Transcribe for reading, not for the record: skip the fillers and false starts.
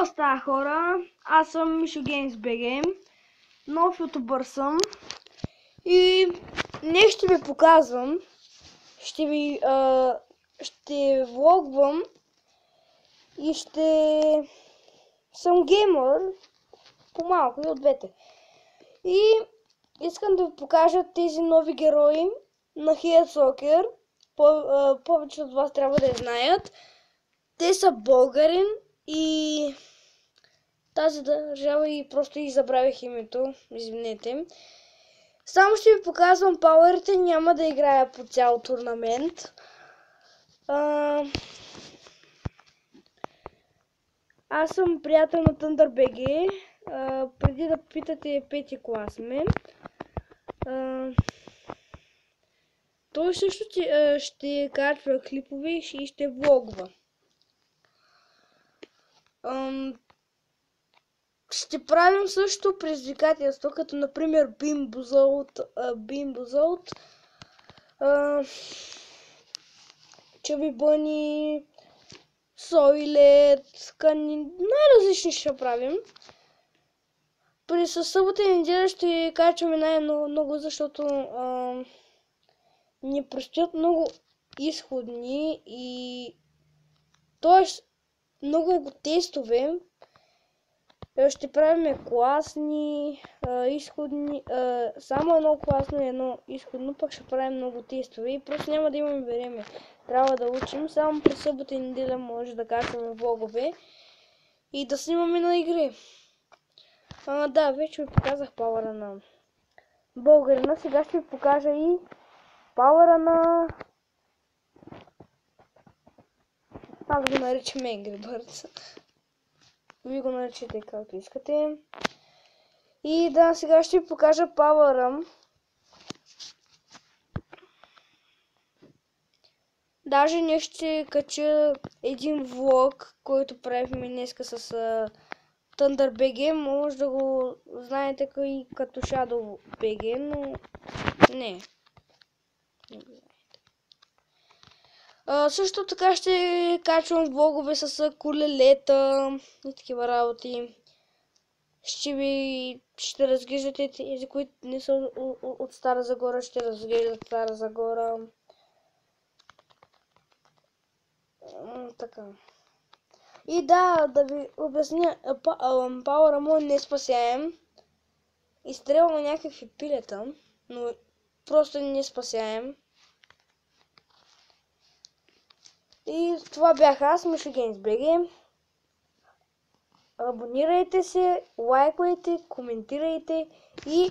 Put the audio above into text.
Какво става, хора? Аз съм Мишо Геймс БГ, нов ютубър съм и днес ще ви показвам, ще влогвам и ще съм геймър по-малко и от двете. И искам да ви покажа тези нови герои на Head Soccer. Повече от вас трябва да я знаят. Те са българин и тази държава и просто и забравих името, извинете. Само ще ви показвам пауърите, няма да играя по цял турнамент. Аз съм приятел на ThunderBG, преди да питате 5-ти клас ме. Той също ще качва клипове и ще влогва. Ще правим също предизвикателство, като например Бимбузолт, Чъби Бъни, Сойлет, най-различни ще правим. При събота и неделя ще качваме най-много, защото ни предстоят много изходни и т.е. много тестове. Ще правим класни, изходни, само едно класно и едно изходно, пък ще правим много тестове и просто няма да имаме време. Трябва да учим, само през събота и неделя може да качваме влогове и да снимаме на игри. Да, вече ви показах пауъра на българина, сега ще ви покажа и пауъра на... Аз го наричам Angry Birds. Вие го наричате както искате. И да, сега ще ви покажа пауъра. Даже не ще кача един влог, който правихме днеска с ThunderBG. Може да го знаете и като ShadowBG, но не. Също така ще качвам влогове с колелета и такива работи. Ще разглеждате тези, които не са от Стара Загора, ще разглеждат Стара Загора. Така. И да ви обясня, пауъра му не спасяем. Изстрелвам някакви пилета, но просто не спасяем. И това бях аз, Мишо Геймс БГ. Абонирайте се, лайквайте, коментирайте и